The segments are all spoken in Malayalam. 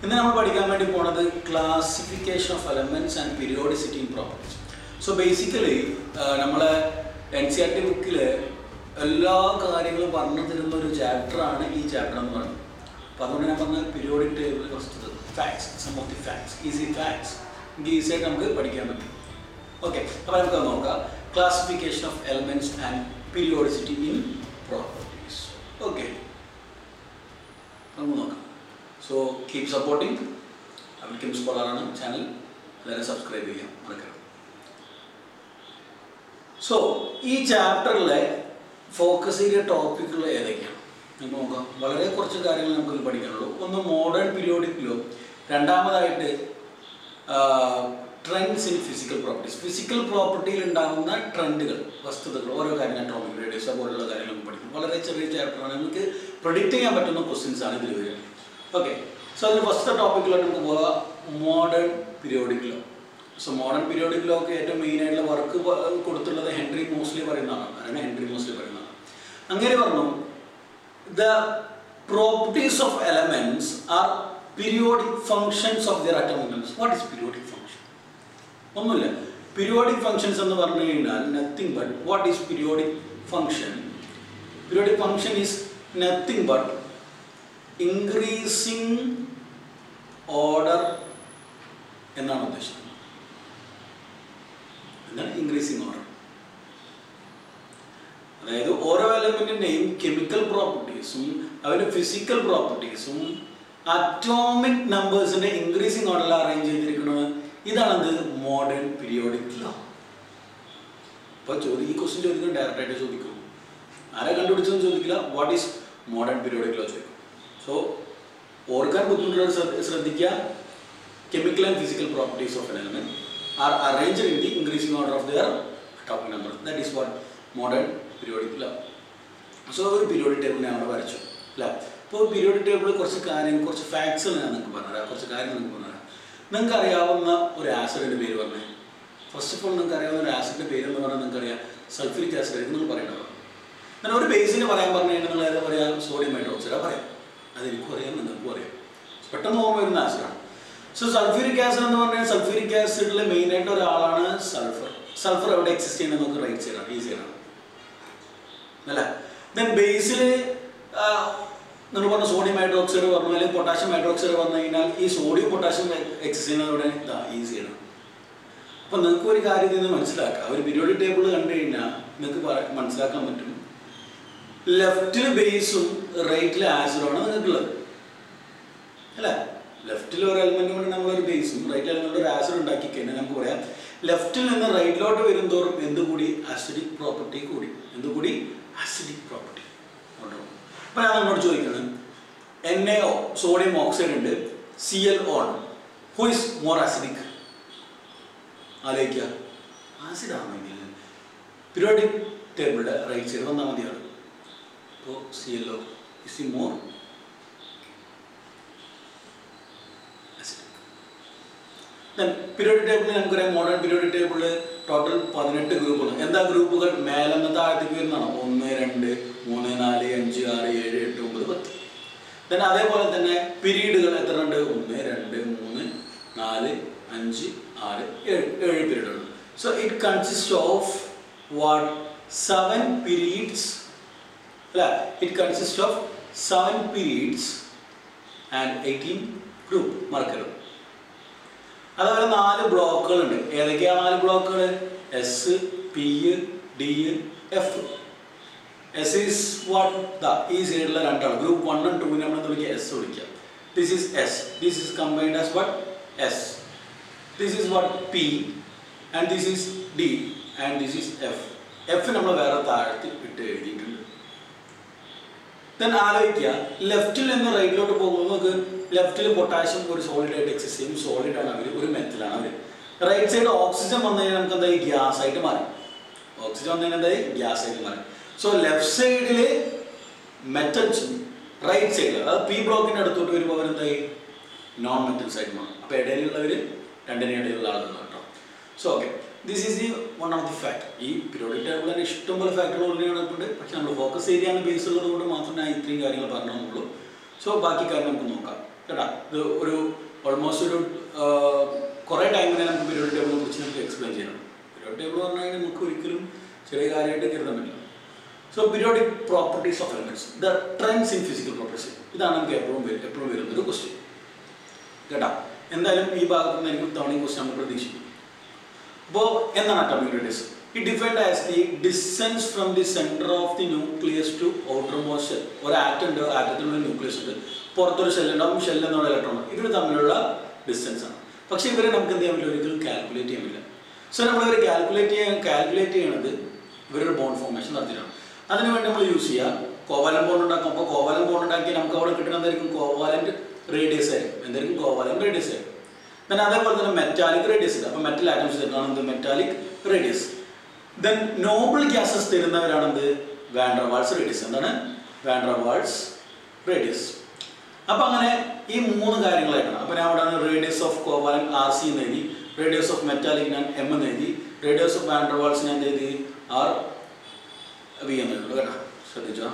ഇന്ന് നമ്മൾ പഠിക്കാൻ വേണ്ടി പോകുന്നത് classification of elements and periodicity in properties. So basically നമ്മളെ NCERT ബുക്കിൽ എല്ലാ കാര്യങ്ങളും പറഞ്ഞു തരുന്ന ഒരു ചാപ്റ്ററാണ് ഈ ചാപ്റ്റർ എന്ന് പറയുന്നത്. അപ്പോൾ അതുകൊണ്ട് ഞാൻ പറഞ്ഞ പീരിയോഡിക് ടേബിൾ കുറച്ച് facts, some of the facts, easy facts easy ആയിട്ട് നമുക്ക് പഠിക്കാൻ പറ്റും. ഓക്കെ, അപ്പോൾ നമുക്ക് നോക്കാം classification of elements and periodicity in properties. Okay, നമുക്ക് നോക്കാം. So keep supporting. അബ്ദുൽ സ്കോളറാണ് ചാനൽ, എല്ലാവരും സബ്സ്ക്രൈബ് ചെയ്യാം മറക്കരുത്. സോ ഈ ചാപ്റ്ററിലെ ഫോക്കസ് ചെയ്ത ടോപ്പിക്കുകൾ ഏതൊക്കെയാണ് നമുക്ക് നോക്കാം. വളരെ കുറച്ച് കാര്യങ്ങൾ നമുക്ക് പഠിക്കാനുള്ളൂ. ഒന്ന് മോഡേൺ പീരിയോഡിക് ലോ, രണ്ടാമതായിട്ട് trends in physical properties. Physical പ്രോപ്പർട്ടിയിൽ ഉണ്ടാകുന്ന ട്രെൻഡുകൾ, വസ്തുതകൾ, ഓരോ കാര്യങ്ങൾ, അറ്റോമിക് റേഡിയസ് പോലുള്ള കാര്യങ്ങൾ നമുക്ക് പഠിക്കും. വളരെ ചെറിയ ചാപ്റ്ററാണ്, നമുക്ക് പ്രെഡിക്റ്റ് ചെയ്യാൻ പറ്റുന്ന ക്വസ്റ്റ്യൻസ് ആണ് ഇതിൽ വരിക. ഓക്കെ, സോ അതിൽ ഫസ്റ്റ് ടോപ്പിക്കിലോട്ട് നമുക്ക് പോകാം, modern periodic law. So modern periodic ലോക്ക് ഏറ്റവും മെയിൻ ആയിട്ടുള്ള വർക്ക് കൊടുത്തുള്ളത് ഹെൻറി മോസ്ലി പറയുന്നതാണ്. ആരാണ്? ഹെൻറി മോസ്ലി പറയുന്നതാണ്. അങ്ങനെ പറഞ്ഞു, the properties of elements are periodic functions of their atomic numbers. What is periodic function? ഒന്നുമില്ല. പീരിയോഡിക് ഫങ്ഷൻസ് എന്ന് പറഞ്ഞു കഴിഞ്ഞാൽ nothing but, what is periodic function? Periodic function is nothing but increasing order എന്നാണ് ഉദ്ദേശം. എന്താണ് ഇൻക്രീസിങ് ഓർഡർ? അതായത് ഓരോ എലമെന്റിന്റെയും കെമിക്കൽ പ്രോപ്പർട്ടീസും അവരുടെ ഫിസിക്കൽ പ്രോപ്പർട്ടീസും അറ്റോമിക് നമ്പേഴ്സിന്റെ ഇൻക്രീസിങ് ഓർഡറിൽ അറേഞ്ച് ചെയ്തിരിക്കുന്നത്. ഇതാണത് മോഡേൺ പീരിയോഡിക് ലോ. അപ്പോൾ ഈ ക്വസ്റ്റ്യൻ ചോദിക്കുന്നത് ഡയറക്റ്റ് ആയിട്ട് ചോദിക്കും. ആരെ കണ്ടുപിടിച്ചതെന്ന് ചോദിക്കില്ല, what is modern periodic law ചോദിക്കും. സോ ഓർക്കാൻ ബുദ്ധിമുട്ടുള്ളവർ ശ്രദ്ധിക്കുക, chemical and physical properties of an element are arranged in the increasing order of their atomic number. That is what modern periodic law. So ഒരു പീരിയോഡിക് ടേബിൾ ഞാൻ അവിടെ വരച്ചു അല്ലേ. ഇപ്പോൾ പീരിയോഡിക് ടേബിൾ കുറച്ച് ഫാക്ട്സ് ഞാൻ നിങ്ങൾക്ക് പറഞ്ഞുതരാം, കുറച്ച് കാര്യങ്ങൾ നിങ്ങൾക്ക് പറഞ്ഞുതരാം. നിങ്ങൾക്ക് അറിയാവുന്ന ഒരു ആസിഡിൻ്റെ പേര് പറഞ്ഞേ. ഫസ്റ്റ് ഓഫ് ഓൾ നിങ്ങൾക്ക് അറിയാവുന്ന ഒരു ആസിഡിൻ്റെ പേര് എന്ന് പറഞ്ഞാൽ നിങ്ങൾക്കറിയാം സൾഫ്യൂരിക് ആസിഡ് ആയിരിക്കും നിങ്ങൾ പറയേണ്ടത്. ഞാൻ ഒരു ബേസിന് പറയാൻ പറഞ്ഞു കഴിഞ്ഞാൽ നിങ്ങൾ ഏതാ പറയാം? സോഡിയം ഹൈഡ്രോക്സൈഡാണ് പറയാം. അതെനിക്കും അറിയാം, നിങ്ങൾക്കും അറിയാം. പെട്ടെന്ന് ഓർമ്മ വരുന്ന ആസിഡാണ്. സോ സൾഫ്യൂരിക് ആസിഡ് എന്ന് പറഞ്ഞാൽ സൾഫ്യൂരിക് ആസിഡിൽ മെയിനായിട്ട് ഒരാളാണ് സൾഫർ. സൾഫർ എവിടെ എക്സിസ്റ്റ് ചെയ്യുന്നത് നമുക്ക് റൈറ്റ് സൈഡാണ്, ഈ സൈഡാണ് അല്ല. ദെൻ ബേസിൽ നിങ്ങൾ പറഞ്ഞ സോഡിയം ഹൈഡ്രോക്സൈഡ് പറഞ്ഞു, അല്ലെങ്കിൽ പൊട്ടാഷ്യം ഹൈഡ്രോക്സൈഡ് വന്നു കഴിഞ്ഞാൽ ഈ സോഡിയം പൊട്ടാഷ്യം എക്സിസ്റ്റ് ചെയ്യുന്നത് ഇവിടെ ഇതാ ഈ സൈഡാണ്. അപ്പം നിങ്ങൾക്ക് ഒരു കാര്യം ഇതിൽ നിന്ന് മനസ്സിലാക്കാം. ഒരു പീരിയോഡിക് ടേബിൾ കണ്ടു കഴിഞ്ഞാൽ നിങ്ങൾക്ക് മനസ്സിലാക്കാൻ പറ്റും, ലെഫ്റ്റിൽ ബേസും റൈറ്റിൽ ആസിഡുമാണ് നിങ്ങൾക്കുള്ളത് അല്ലേ. ലെഫ്റ്റിൽ ഒരു എലമെന്റ് കൊണ്ട് നമ്മളൊരു ബേസും റൈറ്റ് എലമെന്റ് ഒരു ആസിഡ് ഉണ്ടാക്കി കഴിഞ്ഞാൽ നമുക്ക് പറയാം ലെഫ്റ്റിൽ നിന്ന് റൈറ്റിലോട്ട് വരും തോറും എന്തുകൂടി ആസിഡിക് പ്രോപ്പർട്ടി കൂടി, എന്തുകൂടി ആസിഡിക് പ്രോപ്പർട്ടി കൊണ്ടുപോകും. അപ്പം ഞാൻ നമ്മളോട് ചോദിക്കുന്നത്, NaO സോഡിയം ഓക്സൈഡ് ഉണ്ട്, ClO ആണ്, ഹു ഇസ് മോർ ആസിഡിക്? ആലോചിക്കുക. ആസിഡ് ആണെങ്കിൽ പീരിയോഡിക് ടേബിളിൻ്റെ റൈറ്റ് സൈഡ് വന്നാൽ മതിയാണ്. അപ്പോൾ ClO is the more periodic ടേബിളിൽ നമുക്കറിയാം, മോഡേൺ പീരിയോഡിക് ടേബിളിൽ ടോട്ടൽ 18 ഗ്രൂപ്പുകൾ. എന്താ ഗ്രൂപ്പുകൾ? മേലെന്ന് താഴത്തേക്ക് വരുന്നതാണ്. 1, 2, 3, 4, 5, 6, 7, 8, 9, 10. ദെൻ അതേപോലെ തന്നെ പീരീഡുകൾ എത്ര ഉണ്ട്? 1, 2, 3, 4, 5, 6, 7 പീരീഡുകൾ. So it consist of what? 7 periods അല്ല. It consist of 7 periods and 18 group. മറക്കരുത്. അതേപോലെ 4 ബ്ലോക്കുകളുണ്ട്. ഏതൊക്കെയാണ് 4 ബ്ലോക്കുകൾ? S, P, D, F. S is what? ഈ സൈഡിലുള്ള രണ്ടാണ്. ഗ്രൂപ്പ് 1 and 2 നമ്മൾ വിളിക്കുക S വിളിക്കുക. This is S. This is combined as what? S. This is what? P and this is D and this is F. F നമ്മൾ വേറെ താഴത്ത് ഇട്ട് എഴുതിയിട്ടുണ്ട്. ദെൻ ആലോചിക്കുക, ലെഫ്റ്റിൽ നിന്ന് റൈറ്റിലോട്ട് പോകുമ്പോൾ നമുക്ക് ലെഫ്റ്റിൽ പൊട്ടാഷ്യം ഒരു സോളിഡ് ആയിട്ട് എക്സിസ്റ്റ് ചെയ്യും. സോളിഡ് ആണ് അവർ, ഒരു മെറ്റലാണ് അവർ. റൈറ്റ് സൈഡ് ഓക്സിജൻ വന്നു കഴിഞ്ഞാൽ നമുക്ക് എന്തായി? ഗ്യാസ് ആയിട്ട് മാറി. ഓക്സിജൻ വന്നു കഴിഞ്ഞാൽ എന്തായി? ഗ്യാസ് ആയിട്ട് മാറി. സോ ലെഫ്റ്റ് സൈഡിൽ മെറ്റൽസും റൈറ്റ് സൈഡിൽ, അതായത് P ബ്ലോക്കിൻ്റെ അടുത്തോട്ട് വരുമ്പോൾ അവരെന്തായി? നോൺ മെറ്റൽസ് ആയിട്ട് മാറും. അപ്പോൾ ഇടയിലുള്ളവർ രണ്ടിനും ഇടയിലുള്ള ആളുകൾ കേട്ടോ. So okay, this is the one of the fact. ഈ പീരിയോഡിക് ടേബിൾ തന്നെ ഇഷ്ടംപോലെ ഫാക്ടറുകൾ ഓൾറെഡി നടക്കുന്നുണ്ട്. പക്ഷെ നമ്മൾ ഫോക്കസ് ഏരിയയാണ് ബേസ് ഉള്ളത് കൊണ്ട് മാത്രമേ ഞാൻ ഇത്രയും കാര്യങ്ങൾ പറഞ്ഞുള്ളൂ. സോ ബാക്കി കാര്യം നമുക്ക് നോക്കാം. കേട്ടാ. ഇത് ഒരു ഓൾമോസ്റ്റ് ഒരു കുറേ ടൈമിനെ നമുക്ക് പീരിയോഡിക് ടേബിളിനെ കുറിച്ച് നമുക്ക് എക്സ്പ്ലെയിൻ ചെയ്യണം. പീരിയോഡിക് ടേബിൾ എന്ന് പറഞ്ഞാൽ നമുക്ക് ഒരിക്കലും ചെറിയ കാര്യമായിട്ട് കരുതാൻ പറ്റില്ല. So periodic properties of elements, the trends in physical properties, ഇതാണ് നമുക്ക് എപ്പോഴും വരുന്നൊരു ക്വസ്റ്റ്യൻ കേട്ടാ. എന്തായാലും ഈ ഭാഗത്ത് നിന്ന് എനിക്ക് തവണയും ക്വസ്റ്റ്യൻ നമ്മൾ പ്രതീക്ഷിക്കും. അപ്പോൾ എന്താണ് atomic radius? It defined as the distance from the centre of the nucleus to outermost shell. ഒരു ആറ്റം ഉണ്ട്, ആറ്റത്തിനുള്ള ന്യൂക്ലിയസ് ഉണ്ട്, പുറത്തൊരു ഷെൽ ഉണ്ടാവും, ഷെൽ എന്നുള്ള ഇലക്ട്രോൺ, ഇവർ തമ്മിലുള്ള ഡിസ്റ്റൻസ് ആണ്. പക്ഷേ ഇവരെ നമുക്ക് എന്ത് ചെയ്യാൻ പറ്റില്ല, ഒരിക്കലും കാൽക്കുലേറ്റ് ചെയ്യാൻ പറ്റില്ല. സോ നമ്മളിവർ കാൽക്കുലേറ്റ് ചെയ്യണത് ഇവരൊരു ബോണ്ട് ഫോർമേഷൻ നടത്തിയിട്ടാണ്. അതിനുവേണ്ടി നമ്മൾ യൂസ് ചെയ്യുക കോവാലന്റ് ബോണ്ട് ഉണ്ടാക്കും. അപ്പോൾ കോവാലന്റ് ബോണ്ട് ഉണ്ടാക്കി നമുക്ക് അവിടെ കിട്ടുന്ന എന്തായിരിക്കും, കോവാലന്റ് റേഡിയസ് ആയിരിക്കും. എന്തായിരിക്കും, കോവാലന്റ് റേഡിയസ് ആയിരിക്കും. പിന്നെ അതേപോലെ തന്നെ മെറ്റാലിക് റേഡിയസ് ഉണ്ട്. അപ്പോൾ മെറ്റൽ ആറ്റംസ് തരുന്നതാണ് metallic radius. Then noble gases തരുന്നവരാണെന്ത്, വാൻഡർ വാൾസ് റേഡിയസ്. എന്താണ് വാൻഡർ വാൾസ് റേഡിയസ്? അപ്പോൾ അങ്ങനെ ഈ 3 കാര്യങ്ങളായിട്ടാണ്. അപ്പോൾ ഞാൻ അവിടെ റേഡിയസ് ഓഫ് കോവാലന്റ് RC എന്ന് എഴുതി, റേഡിയസ് ഓഫ് മെറ്റാലിക് ഞാൻ M എന്ന് എഴുതി, റേഡിയസ് ഓഫ് വാൻഡർ വാൾസ് ഞാൻ എന്ത് എഴുതി, RV എന്ന് എഴുതുള്ളൂ കേട്ടോ. ശ്രദ്ധിച്ചോ?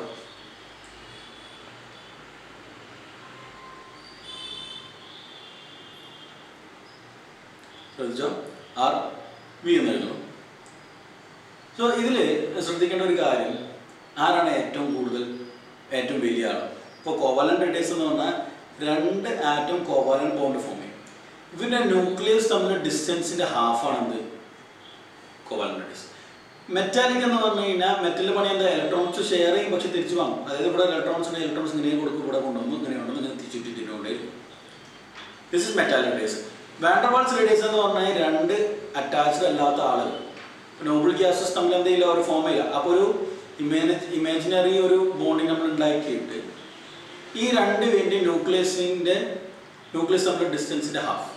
RV എന്ന് എഴുതണം. സോ ഇതിൽ ശ്രദ്ധിക്കേണ്ട ഒരു കാര്യം, ആരാണ് ഏറ്റവും വലിയ ആൾ? ഇപ്പോൾ കോവാലന്റ് റേഡിയസ് എന്ന് പറഞ്ഞാൽ 2 ആറ്റം കോവാലന്റ് ബോണ്ട് ഫോം ചെയ്യും. ഇവരുടെ ന്യൂക്ലിയസ് തമ്മിൽ ഡിസ്റ്റൻസിൻ്റെ ഹാഫാണെന്ത്, കോവാലന്റ് റേഡിയസ്. മെറ്റാലിക് എന്ന് പറഞ്ഞു കഴിഞ്ഞാൽ മെറ്റലിൻ്റെ പണി എന്താ, ഇലക്ട്രോൺസ് ഷെയർ ചെയ്യും പക്ഷെ തിരിച്ചു വാങ്ങും. അതായത് ഇവിടെ ഇലക്ട്രോൺസ് ഇങ്ങനെ കൊടുക്കും, ഇവിടെ കൊണ്ടുവന്നു, ഇങ്ങനെ കൊണ്ടുവന്ന് ഇങ്ങനെ തിരിച്ചുകൊണ്ടേയിരിക്കും. This is metallic radius. Van der Waals radius എന്ന് പറഞ്ഞാൽ 2 അറ്റാച്ച്ഡ് അല്ലാത്ത ആളുകൾ, നോബിൾ ഗ്യാസസ് തമ്മിൽ എന്തെങ്കിലും ഒരു ഫോം ചെയ്യില്ല. അപ്പോൾ ഒരു ഇമാജിനറി ഒരു ബോണ്ടിങ് നമ്മൾ ഉണ്ടാക്കിയിട്ട് ഈ 2 വേണ്ടി ന്യൂക്ലിയസ് തമ്മിൽ ഡിസ്റ്റൻസിൻ്റെ ഹാഫ്.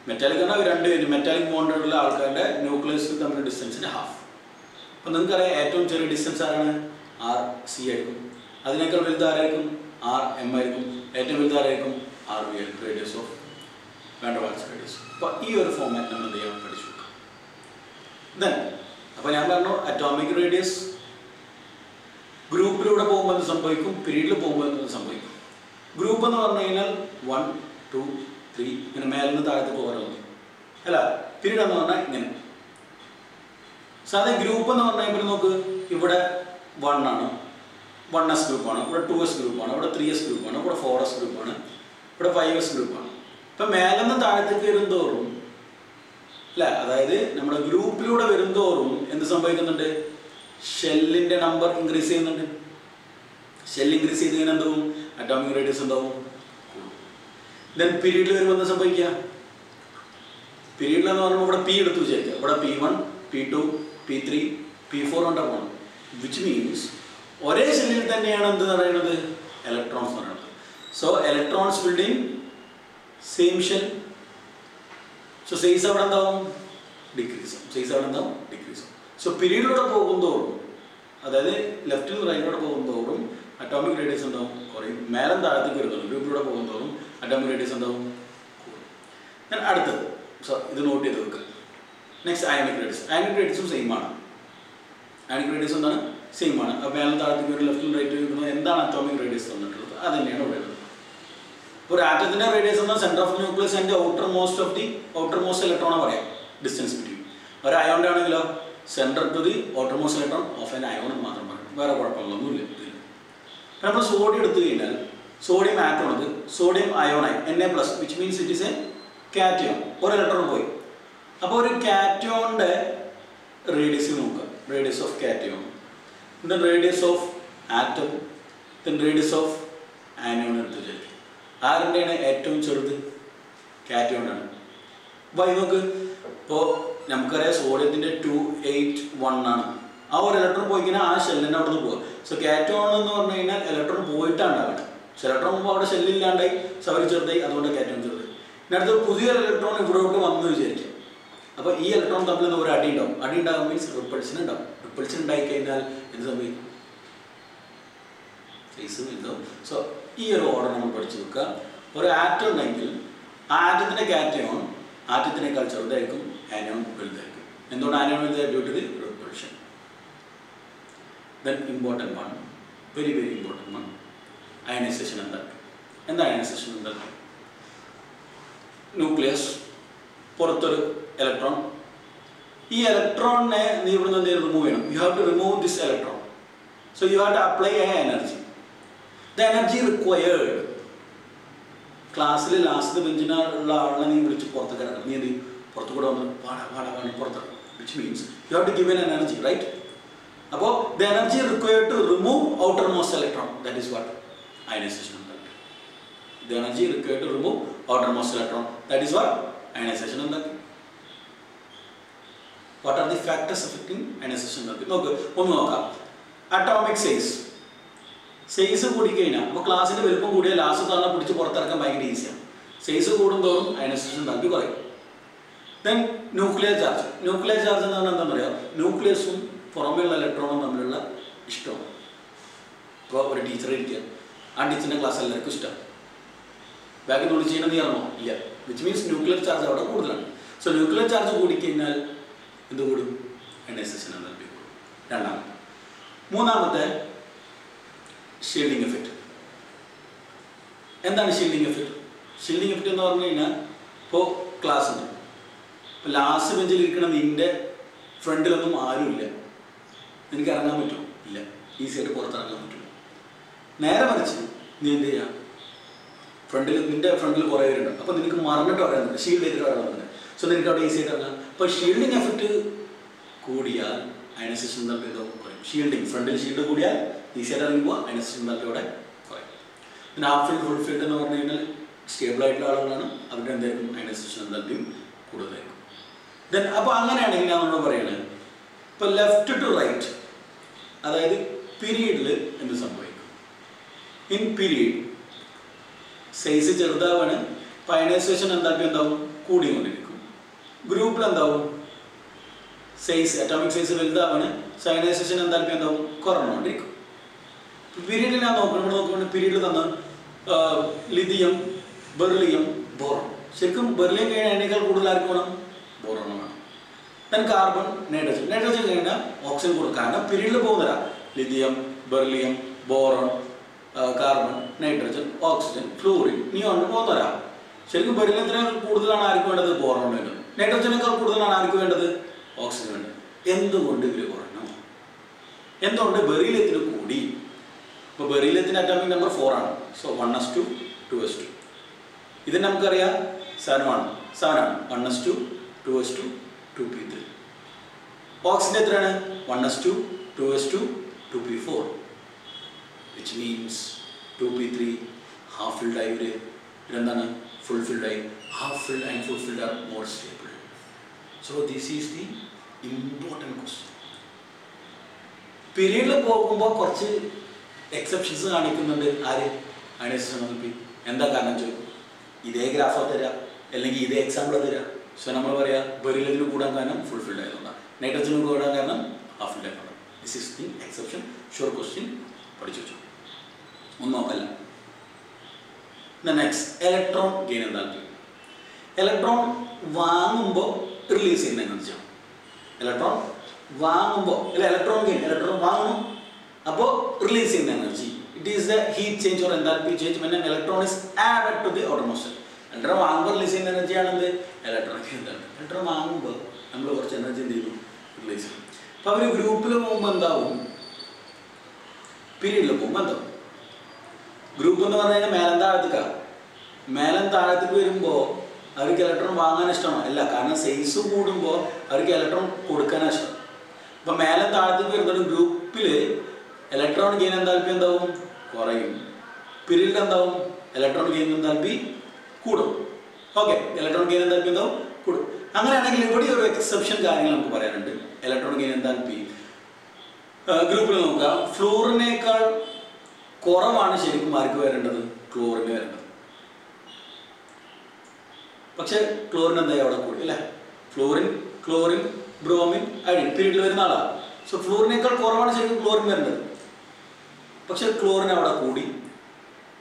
മെറ്റാലിക് ആണ് 2 മെറ്റാലിക് ബോണ്ടുള്ള ആൾക്കാരുടെ ന്യൂക്ലിയസ് തമ്മിൽ ഡിസ്റ്റൻസിൻ്റെ ഹാഫ്. അപ്പോൾ നിങ്ങൾക്കറിയാം ഏറ്റവും ചെറിയ ഡിസ്റ്റൻസ് ആരാണ്, RC ആയിരിക്കും. അതിനേക്കാൾ വലുതാരായിരിക്കും, RM ആയിരിക്കും. ഏറ്റവും വലുതാരായിരിക്കും, RV ആയിരിക്കും, radius of van der Waals radius. അപ്പോൾ ഈ ഒരു ഫോർമാറ്റ് നമ്മൾ എന്ത് ചെയ്യാൻ പഠിച്ചു വെക്കാം. ദെൻ അപ്പോൾ ഞാൻ പറഞ്ഞു അറ്റോമിക് റേഡിയസ് ഗ്രൂപ്പിലൂടെ പോകുമ്പോൾ എന്ത് സംഭവിക്കും, പീരീഡിൽ പോകുമ്പോൾ എന്ത് സംഭവിക്കും. ഗ്രൂപ്പ് എന്ന് പറഞ്ഞു കഴിഞ്ഞാൽ 1, 2, 3 ഇങ്ങനെ മേലിൽ നിന്ന് താഴത്തേക്ക് ഓരോന്ന് അല്ല. പീരീഡ് എന്ന് പറഞ്ഞാൽ ഇങ്ങനെ. സാധാരണ ഗ്രൂപ്പ് എന്ന് പറഞ്ഞു കഴിഞ്ഞാൽ നോക്ക്, ഇവിടെ 1 ആണ്, 1S ഗ്രൂപ്പാണ്, ഇവിടെ 2S ഗ്രൂപ്പാണ്, ഇവിടെ 3S ഗ്രൂപ്പാണ്, ഇവിടെ 4S ഗ്രൂപ്പാണ്, ഇവിടെ 5S ഗ്രൂപ്പാണ്. ഇപ്പം മേലിൽ നിന്ന് താഴത്തേക്ക് വരുന്തോറും അല്ല, അതായത് നമ്മുടെ ഗ്രൂപ്പിലൂടെ വരുന്തോറും എന്ത് സംഭവിക്കുന്നുണ്ട്, ഷെല്ലിൻ്റെ നമ്പർ ഇൻക്രീസ് ചെയ്യുന്നുണ്ട്. ഷെൽ ഇൻക്രീസ് ചെയ്ത് കഴിഞ്ഞാൽ എന്താവും, അറ്റോമിക് റേഡിയസ് എന്താവും. ദെൻ പീരീഡിൽ വരുമ്പോൾ എന്താ സംഭവിക്കുക, പീരീഡിലെന്ന് പറയുമ്പോൾ ഇവിടെ P എടുത്ത് വിചാരിക്കുക, ഇവിടെ P1, P2, P3, P4 ഉണ്ടാക്കണം. വിച്ച് മീൻസ് ഒരേ ഷെല്ലിൽ തന്നെയാണ് എന്ത് പറയുന്നത്, ഇലക്ട്രോൺസ് എന്ന് പറയുന്നത്. So electrons building same shell. So size അവിടെ എന്താവും, ഡിക്രീസ്. സോ പീരീഡിലൂടെ പോകുന്തോറും, അതായത് ലെഫ്റ്റിൽ നിന്ന് റൈറ്റിലൂടെ പോകുന്തോറും അറ്റോമിക് റേഡിയസ് എന്താവും, കുറയും. മേലും താഴത്തേക്ക് വരുന്നുള്ളൂ. ഗ്രൂപ്പിലൂടെ പോകുന്തോറും അറ്റോമിക് റേഡിയസ് എന്താവും, കൂടും. ഞാൻ അടുത്തത്, സോ ഇത് നോട്ട് ചെയ്ത് വെക്കുക. നെക്സ്റ്റ് അയോണിക് റേഡിയസും സെയിം ആണ്. അയോണിക് റേഡിയസ് എന്താണ്, സെയിം ആണ്. അപ്പോൾ മേലും താഴത്തേക്ക് വരും, ലെഫ്റ്റിലും റൈറ്റിലും വരുന്നത് എന്താണ് അറ്റോമിക് റേഡിയസ് തന്നിട്ടുള്ളത്, അത് തന്നെയാണ് ഇവിടെ ഉള്ളത്. ഒരു ആറ്റത്തിന്റെ റേഡിയസ് എന്നാൽ centre of nucleus and outermost ഇലക്ട്രോണെ പറയാം, ഡിസ്റ്റൻസ് ബിറ്റ്വീൻ. ഒരു അയോണിന്റെ ആണെങ്കിലോ centre to the outermost electron of an ion മാത്രം പറയും, വേറെ കുഴപ്പങ്ങളൊന്നുമില്ല ഇതിൽ. നമ്മൾ സോഡിയം എടുത്തു കഴിഞ്ഞാൽ സോഡിയം ആറ്റം ആണ്, സോഡിയം അയോണായി Na+, which means it is a cation. ഒരു ഇലക്ട്രോൺ പോയി. അപ്പോൾ ഒരു കാറ്റയോണിന്റെ റേഡിയസ് നോക്കുക, radius of cation, then radius of atom, then radius of anion എടുത്ത് വിചാരിക്കും. ആരുടെയാണ് ഏറ്റവും ചെറുത്, കാറ്റയോണാണ്. അപ്പോൾ ഇത് നോക്ക്, ഇപ്പോൾ നമുക്കറിയാം സോഡിയത്തിൻ്റെ 281 ആണ്. ആ ഒരു ഇലക്ട്രോൺ പോയി കഴിഞ്ഞാൽ ആ ഷെല്ലിൻ്റെ അവിടെ നിന്ന് പോകുക. സോ കാറ്റയോൺ എന്ന് പറഞ്ഞു കഴിഞ്ഞാൽ ഇലക്ട്രോൺ പോയിട്ടാണ് ഉണ്ടാവുന്നത്. സോ ഇലക്ട്രോൺ പോകുമ്പോൾ അവിടെ ഷെല്ലില്ലാണ്ടായി, അവർ ചെറുതായി, അതുകൊണ്ട് കാറ്റയോൺ ചെറുതായി. ഇനി അടുത്ത പുതിയൊരു ഇലക്ട്രോൺ ഇവിടോട്ട് വന്നു വിചാരിക്കാം. അപ്പോൾ ഈ ഇലക്ട്രോൺ തമ്മിൽ ഒരു അടി ഉണ്ടാകും. മീൻസ് റിപ്പൾഷൻ ഉണ്ടാവും. റിപ്പൾഷൻ ഉണ്ടായി കഴിഞ്ഞാൽ എന്ത് സംഭവിക്കും, ഫേസ് ഉണ്ടാവും. സോ ഈ ഒരു ഓർഡർ നമ്മൾ പഠിച്ചു വെക്കുക. ഒരു ആറ്റം ഉണ്ടെങ്കിൽ ആ ആറ്റത്തിൻ്റെ കാറ്റയോൺ ആറ്റത്തിനേക്കാൾ ചെറുതായിരിക്കും, ആനയോൺ വലുതായിരിക്കും. എന്തുകൊണ്ട് ആനയോൺ വലുതായിരിക്കും, due to the repulsion. Then important one, very very important one, ionisation. എന്താ അയനൈസേഷൻ? ന്യൂക്ലിയസ്, പുറത്തൊരു ഇലക്ട്രോൺ. ഈ ഇലക്ട്രോണിനെ നീ ഇവിടുന്ന് എന്തെങ്കിലും റിമൂവ് ചെയ്യണം. You have to remove this electron. So you have to apply a energy. The energy required. ക്ലാസ്സിൽ ലാസ്റ്റ് ബെഞ്ചിനുള്ള ആളെ നീ വിളിച്ച് പുറത്തേക്ക് ഇറങ്ങണം. നീ എന്ത് ചെയ്യും? പുറത്തു കൂടെ വന്ന് പാടാ പുറത്തിറങ്ങും. Which means you have to give an energy, right? അപ്പോൾ the energy required to remove outermost electron, that is what ionisation. The energy required to remove outermost electron, that is what ionization ഉണ്ടാക്കി. What are the factors affecting ionization ഉണ്ടാക്കി? ഒന്ന് നോക്കാം. അറ്റോമിക് സൈസ് കൂടിക്കഴിഞ്ഞാൽ, അപ്പോൾ ക്ലാസ്സിന്റെ വലുപ്പം കൂടിയ ലാസ്റ്റ് തവണ പിടിച്ച് പുറത്തിറക്കാൻ ഭയങ്കര ഈസിയാണ്. സൈസ് കൂടുന്തോറും അയനൈസേഷൻ ഉണ്ടാക്കി കുറയും. ദെൻ ന്യൂക്ലിയർ ചാർജ് എന്ന് പറഞ്ഞാൽ എന്താ പറയുക? ന്യൂക്ലിയസും പുറമേയുള്ള ഇലക്ട്രോണും തമ്മിലുള്ള ഇഷ്ടമാണ്. ഇപ്പോൾ ഒരു ടീച്ചർ ഇരിക്കുക, ആ ടീച്ചറിൻ്റെ ക്ലാസ് എല്ലാവർക്കും ഇഷ്ടമാണ്. ബാക്കിൽ നിന്ന് ചെയ്യണമെന്ന് ചെയ്യണമോ? ഇല്ല. വിച്ച് മീൻസ് ന്യൂക്ലിയർ ചാർജ് അവിടെ കൂടുതലാണ്. സോ ന്യൂക്ലിയർ ചാർജ് കൂടിക്കഴിഞ്ഞാൽ എന്ത് കൂടും? അയനൈസേഷൻ എനർജി കൂടും. രണ്ടാമത്തെ. മൂന്നാമത്തെ ഷീൽഡിംഗ് എഫക്റ്റ്. എന്താണ് ഷീൽഡിംഗ് എഫക്റ്റ്? ഷീൽഡിംഗ് എഫക്റ്റ് എന്ന് പറഞ്ഞു കഴിഞ്ഞാൽ, ഇപ്പോൾ ക്ലാസ് ഉണ്ട്, ഇപ്പോൾ ലാസ്റ്റ് ബെഞ്ചിൽ ഇരിക്കണ നിൻ്റെ ഫ്രണ്ടിലൊന്നും ആരുമില്ല, നിനക്ക് ഇറങ്ങാൻ പറ്റുമോ? ഇല്ല. ഈസിയായിട്ട് പുറത്തിറങ്ങാൻ പറ്റുമോ? നേരെ മറിച്ച് നീ എന്ത് ചെയ്യാം? നിന്റെ ഫ്രണ്ടിൽ കുറേ പേരുണ്ട്, അപ്പോൾ നിനക്ക് മറന്നിട്ട് പറയാനുണ്ട്, ഷീൽഡ് ചെയ്തിട്ട് പറയാനുണ്ട്. സോ നിനക്ക് അവിടെ ഈസി ആയിട്ട് ഇറങ്ങാം. അപ്പോൾ ഷീൽഡിങ് എഫക്റ്റ് കൂടിയാൽ അയനൈസേഷൻ താല്പര്യം കുറയും. ഫ്രണ്ടിൽ ഷീൽഡ് കൂടിയാൽ ഈസി ആയിട്ട് ഇറങ്ങി പോവാം, അയനൈസേഷൻ താല്പര്യം കുറയും. പിന്നെ ഹാഫ് ഫീൽഡ്, ഫുൾ ഫീൽഡ് എന്ന് പറഞ്ഞു കഴിഞ്ഞാൽ സ്റ്റേബിൾ ആയിട്ടുള്ള ആളുകളാണ്, അവരുടെ എന്തായിരിക്കും അയനൈസേഷൻ താല്പര്യം കൂടുതലായിരിക്കും. ദെൻ അപ്പോൾ അങ്ങനെയാണെങ്കിൽ ഞാൻ നമ്മൾ പറയുന്നത്, ഇപ്പോൾ ലെഫ്റ്റ് ടു റൈറ്റ്, അതായത് പീരീഡിൽ എന്ത് സംഭവിക്കും? ഇൻ പീരീഡ് സൈസ് ചെറുതാവാണ്, അയനൈസേഷൻ എന്തായാലും എന്താവും? കൂടിക്കൊണ്ടിരിക്കും. ഗ്രൂപ്പിൽ എന്താവും? അറ്റോമിക് സൈസ് വലുതാവാണ്, അയനൈസേഷൻ എന്തായാലും എന്താവും? കുറഞ്ഞുകൊണ്ടിരിക്കും. പീരീഡിൽ ഞാൻ നോക്കുമ്പോൾ പീരീഡിൽ തന്ന ലിഥിയം, ബെർലിയം, ബോറോൺ. ശരിക്കും ബെർലിയം കഴിഞ്ഞാൽ അതിനേക്കാൾ കൂടുതൽ ആർക്ക് വേണം? ബോറോൺ വേണം. ദെൻ കാർബൺ, നൈട്രജൻ കഴിഞ്ഞാൽ ഓക്സിജൻ കൂടും. കാരണം പീരീഡിൽ പോകുന്നതാ lithium, beryllium, boron, carbon, nitrogen, oxygen, fluorine, neon പോകുന്നവരാ. ശരിക്കും ബെറിലിയത്തിന് കൂടുതലാണ് ആർക്ക് വേണ്ടത്? ബോറോൺ വേണ്ടത്. നൈട്രജനേക്കാൾ കൂടുതലാണ് ആർക്ക് വേണ്ടത്? ഓക്സിജൻ വേണ്ടത്. എന്തുകൊണ്ട് ഇവർ കുറഞ്ഞു? എന്തുകൊണ്ട് ബെറിലിയത്തിന് കൂടി? ഇപ്പോൾ ബെറിലിയത്തിൻ്റെ അറ്റോമിക് നമ്പർ 4 ആണ്. So 1s2 2s2. ഇത് നമുക്കറിയാം 7 ആണ്. 1s2 2s2 2p3. ഓക്സിജൻ എത്രയാണ്? 1s2 2s2 2p4. which means 2p3 half filled ആയി വരെ. ഇതെന്താണ്? ഫുൾ ഫിൽഡ് ആയി. Half filled and full filled are more stable. So this is the important question. പീരീഡിൽ പോകുമ്പോൾ കുറച്ച് എക്സെപ്ഷൻസ് കാണിക്കുന്നുണ്ട്. ആര്? Ionisation energy. എന്താ കാരണം ചോദിക്കും? ഇതേ ഗ്രാഫോ തരാം, അല്ലെങ്കിൽ ഇതേ എക്സാമ്പിൾ തരാം. സോ നമ്മൾ പറയാം ബെറിലിയത്തിന് കൂടാൻ കാരണം ഫുൾ ഫിൽഡ് ആയതുകൊണ്ടാണ്, നൈട്രജന് കൂടാൻ കാരണം ഹാഫ് ഫിൽഡ് ആയതുകൊണ്ടാണ്. This is the exception. Sure question പഠിച്ചു വെച്ചു. ഒന്നും നോക്കല്ല. Next, electron gain enthalpy. Electron വാങ്ങുമ്പോൾ റിലീസ് ചെയ്യുന്ന എനർജിയാണ്. ഇലക്ട്രോൺ വാങ്ങുമ്പോൾ ഇലക്ട്രോൺ ഗെയിൻ, ഇലക്ട്രോൺ വാങ്ങുന്നു, അപ്പോൾ റിലീസ് ചെയ്യുന്ന energy. It is the heat change or എന്താൽപ്പി change when an electron is added to the outermost shell. Electron വാങ്ങുമ്പോൾ റിലീസ് ചെയ്യുന്ന എനർജിയാണെന്ത്? ഇലക്ട്രോൺ എന്താണ്? ഇലക്ട്രോൺ വാങ്ങുമ്പോൾ നമ്മൾ കുറച്ച് എനർജി എന്ത് ചെയ്യുന്നു? റിലീസ് ചെയ്യും. അപ്പോൾ അവർ ഗ്രൂപ്പിൽ പോകുമ്പോൾ എന്താവും? പീരീഡിൽ പോകുമ്പോൾ എന്താവും? ഗ്രൂപ്പ് എന്ന് പറഞ്ഞു കഴിഞ്ഞാൽ മേലം താഴത്തേക്ക് വരുമ്പോൾ അവർക്ക് ഇലക്ട്രോൺ വാങ്ങാൻ ഇഷ്ടമാണോ? അല്ല. കാരണം സൈസ് കൂടുമ്പോൾ അവർക്ക് ഇലക്ട്രോൺ കൊടുക്കാനാണ് ഇഷ്ടം. അപ്പോൾ മേലം താഴത്തേക്ക് വരുന്നൊരു ഗ്രൂപ്പിൽ ഇലക്ട്രോൺ ഗെയിൻ എന്താൽപ്പി എന്താവും? കുറയും. പീരീഡിൽ എന്താവും? ഇലക്ട്രോൺ ഗെയിൻ എന്താൽപ്പി കൂടും. ഓക്കെ, ഇലക്ട്രോൺ ഗെയിൻ എന്താൽപ്പി എന്താവും? കൂടും. അങ്ങനെയാണെങ്കിൽ ഇവിടെ ഒരു എക്സെപ്ഷൻ കാര്യങ്ങൾ നമുക്ക് പറയാനുണ്ട്. ഇലക്ട്രോൺ ഗെയിൻ എന്താൽപ്പി ഗ്രൂപ്പിൽ നോക്കുക, ഫ്ലൂറിനേക്കാൾ കുറവാണ് ശരിക്കും ആർക്ക് വരേണ്ടത്? ക്ലോറിന് വരേണ്ടത്. പക്ഷെ ക്ലോറിൻ എന്തായി അവിടെ കൂടി അല്ലേ? ക്ലോറിൻ, ബ്രോമിൻ, അയഡിൻ പീരീഡിൽ വരുന്ന ആളാണ്. സോ ഫ്ലൂറിനേക്കാൾ കുറവാണ് ശരിക്കും ക്ലോറിൻ വരേണ്ടത്. പക്ഷെ ക്ലോറിൻ അവിടെ കൂടി.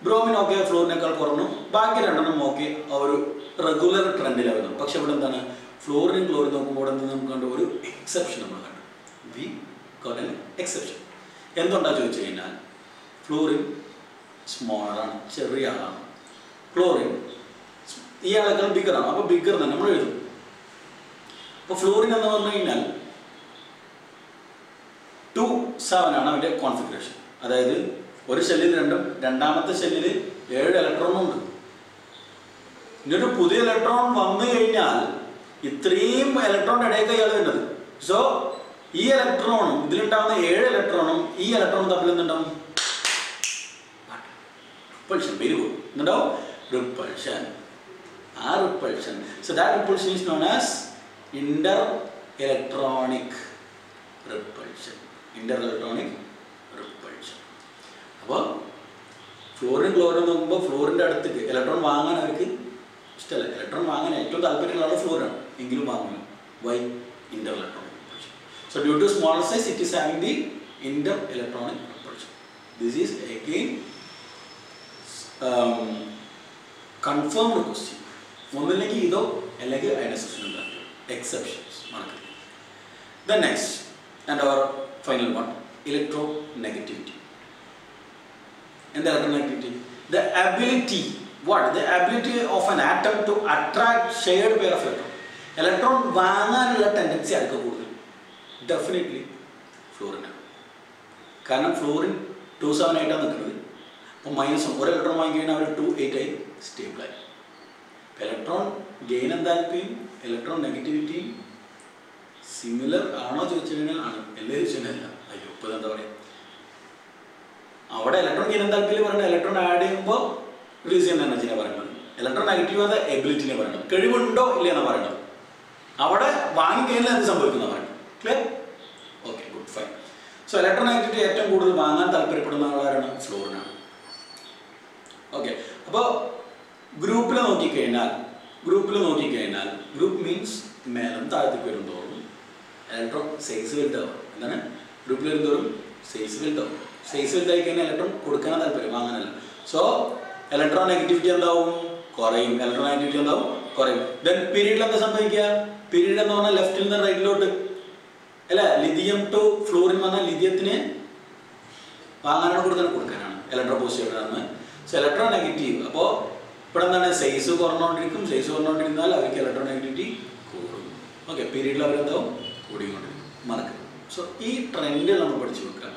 ബ്രോമിൻ ഓക്കെ, ഫ്ലൂറിനേക്കാൾ കുറഞ്ഞു. ബാക്കി രണ്ടെണ്ണം ഓക്കെ, ഒരു റെഗുലർ ട്രെൻഡിലാണ് വരുന്നത്. പക്ഷെ ഇവിടെ എന്താണ്? ഫ്ലൂറിനും ക്ലോറിൻ നോക്കുമ്പോൾ ഇവിടെ നിന്ന് നമുക്ക് കണ്ട ഒരു എക്സെപ്ഷൻ നമ്മൾ കണ്ടു. We got an exception. എന്തുകൊണ്ടാ ചോദിച്ചു കഴിഞ്ഞാൽ, ഫ്ലൂറിൻ സ്മോളറാണ്, ചെറിയ ആളാണ്. ക്ലോറിൻ ഈ അളക്കൾ ബിഗറാണ്. അപ്പോൾ ബിഗർ തന്നെ നമ്മൾ എഴുതും. അപ്പോൾ ഫ്ലൂറിൻ എന്ന് പറഞ്ഞു കഴിഞ്ഞാൽ 2,7 ആണ് അവൻ്റെ കോൺഫിഗറേഷൻ. അതായത് ഒരു ഷെല്ലിൽ രണ്ടാമത്തെ ഷെല്ലിൽ 7 ഇലക്ട്രോണുണ്ട്. ഇങ്ങനൊരു പുതിയ ഇലക്ട്രോൺ വന്നു കഴിഞ്ഞാൽ ഇത്രയും ഇലക്ട്രോണിൻ്റെ ഇടയ്ക്ക് ഇയാൾ വരുന്നത്. സോ ഈ ഇലക്ട്രോണും ഇതിലുണ്ടാകുന്ന 7 ഇലക്ട്രോണും ഈ ഇലക്ട്രോണും തമ്മിൽ എന്തുണ്ടാവും? റിപ്പൾഷൻ. Very good. എന്തുണ്ടാവും? റിപ്പൾഷൻ. ആ repulsion. So that repulsion is known as Inter electronic repulsion. Inter electronic repulsion. അപ്പോൾ ഫ്ലോറിൻ ക്ലോറിൻ നോക്കുമ്പോൾ ഫ്ലോറിൻ്റെ അടുത്തേക്ക് ഇലക്ട്രോൺ വാങ്ങാൻ അവർക്ക് ഇഷ്ടമല്ല. ഇലക്ട്രോൺ വാങ്ങാൻ ഏറ്റവും താല്പര്യമുള്ള ഫ്ലോറാണ്. എങ്കിലും വാങ്ങുന്നു. Why? Inter electronic repulsion. So due to smaller size it is having the inter electronic repulsion. This is again confirmed question. ഒന്നില്ലെങ്കിൽ ഇതോ അല്ലെങ്കിൽ അതിൻ്റെ സെക്ഷൻ ഉണ്ടാകും. എക്സെപ്ഷൻസ് മറക്കരുത്. The next and our final one, electronegativity. എന്താ electronegativity? The ability, what? The ability of an atom to attract shared pair of electron. Electron വാങ്ങാനുള്ള ടെൻഡൻസി ആർക്ക് കൂടുതൽ? ഡെഫിനറ്റ്ലി ഫ്ലോറിനാണ്. കാരണം ഫ്ലോറിൻ 2,7 ആയിട്ടാണ് നിൽക്കുന്നത്. അപ്പോൾ -1 ഒരു ഇലക്ട്രോൺ വാങ്ങിക്കഴിഞ്ഞാൽ അവർ 2,8 ആയി സ്റ്റേബിളായി. ഇലക്ട്രോൺ ഗെയിൻ എന്താൽപ്പിയും ഇലക്ട്രോൺ നെഗറ്റിവിറ്റിയും സിമിലർ ആണോ ചോദിച്ചു കഴിഞ്ഞാൽ ആണ്. എല്ലാവരും ചോദിച്ചാൽ അയ്യോ ഇപ്പോൾ എന്താ പറയുക, അവിടെ ഇലക്ട്രോൺ ഗെയിൻ എന്താൽപ്പിയിൽ പറയുന്നത് ഇലക്ട്രോൺ ആഡ് ചെയ്യുമ്പോൾ റിലീസ് ചെയ്യുന്ന എനർജിനെ പറയുന്നത്. ഇലക്ട്രോൺ നെഗറ്റീവ് അത് എബിലിറ്റിനെ പറയുന്നത്. കഴിവുണ്ടോ ഇല്ലയെന്നാണ് പറയുന്നത്. അവിടെ വാങ്ങിക്കഴിഞ്ഞാൽ എന്ത് സംഭവിക്കുന്ന പറയുന്നത്. Clear? Okay, good, fine. So electron negativity ഏറ്റവും കൂടുതൽ വാങ്ങാൻ താല്പര്യപ്പെടുന്ന ആളാരാണ്? ഫ്ലോറിനാണ്. ഓക്കെ, അപ്പോൾ ഗ്രൂപ്പിൽ നോക്കിക്കഴിഞ്ഞാൽ ഗ്രൂപ്പ് മീൻസ് മേലും താഴത്തേക്ക് വരുന്തോറും ഇലക്ട്രോൺ സൈസ് വലുതാവും. എന്താണ്? ഗ്രൂപ്പിൽ വരുന്തോറും സൈസ് വലുതാവും. സൈസ് വലുതായി കഴിഞ്ഞാൽ ഇലക്ട്രോൺ കൊടുക്കാനാണ് താല്പര്യം, വാങ്ങാനല്ല. സോ ഇലക്ട്രോൺ നെഗറ്റിവിറ്റി എന്താവും? കുറയും. ഇലക്ട്രോൺ നെഗറ്റിവിറ്റി എന്താവും? കുറയും. ദെൻ പീരീഡിൽ എന്താ സംഭവിക്കുക? പീരീഡ് എന്ന് പറഞ്ഞാൽ ലെഫ്റ്റിൽ നിന്ന് റൈറ്റിലോട്ട് അല്ല, ലിഥിയം ടു ഫ്ലൂറിൻ പറഞ്ഞാൽ ലിഥിയത്തിന് വാങ്ങാനാണ് കൊടുക്കാനാണ്. Electro positive. So electro negative. അപ്പോൾ ഇവിടെ എന്താണ്? സൈസ് കുറഞ്ഞുകൊണ്ടിരിക്കും. സൈസ് കുറഞ്ഞുകൊണ്ടിരുന്നാൽ അവർക്ക് ഇലക്ട്രോ നെഗറ്റിവിറ്റി കൂടും. ഓക്കെ, പീരീഡിൽ അവരെന്താവും? കൂടിക്കൊണ്ടിരിക്കും. മറക്കും. സോ ഈ ട്രെൻഡ് നമ്മൾ പഠിച്ചു വെക്കുക.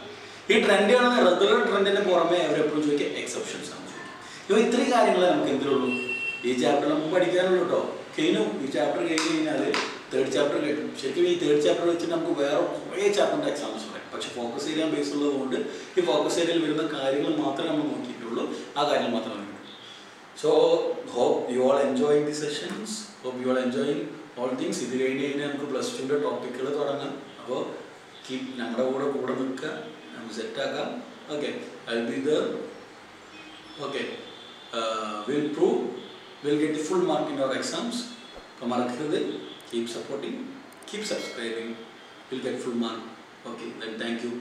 ഈ ട്രെൻഡാണ് റെഗുലർ ട്രെൻഡിന് പുറമെ അവരെപ്പോഴും ചോദിക്കുക എക്സെപ്ഷൻസ് ആണ് ചോദിക്കുക. ഇപ്പോൾ ഇത്രയും കാര്യങ്ങൾ നമുക്ക് എന്തിനുള്ളൂ? ഈ ചാപ്റ്റർ നമുക്ക് പഠിക്കാനുള്ളൂ കേട്ടോ. കഴിഞ്ഞു. ഈ ചാപ്റ്റർ കഴിഞ്ഞ് കഴിഞ്ഞാൽ 3rd ചാപ്റ്റർ കഴിഞ്ഞു. ശരിക്കും ഈ 3rd ചാപ്റ്റർ വെച്ചിട്ട് നമുക്ക് വേറെ കുറേ ചാപ്റ്ററിൻ്റെ എക്സാംസ് പറയാം. പക്ഷെ ഫോക്കസ് ഏരിയ ബേസ് ഉള്ളതുകൊണ്ട് ഈ ഫോക്കസ് ഏരിയയിൽ വരുന്ന കാര്യങ്ങൾ മാത്രമേ നമ്മൾ നോക്കിയിട്ടുള്ളൂ. ആ കാര്യങ്ങൾ മാത്രമേ നോക്കിയിട്ടുള്ളൂ. So hope you all enjoying the sessions. Hope you all enjoying all things. ഇത് കഴിഞ്ഞ് കഴിഞ്ഞാൽ നമുക്ക് +2ൻ്റെ ടോപ്പിക്കുകൾ തുടങ്ങാം. അപ്പോൾ ഞങ്ങളുടെ കൂടെ നിൽക്കുക, നമുക്ക് സെറ്റാക്കാം. Okay, I will be there. Okay, will prove, will get the full mark in our exams. അപ്പോൾ മറക്കരുത്, keep supporting, keep subscribing, will get full mark. Okay, then thank you.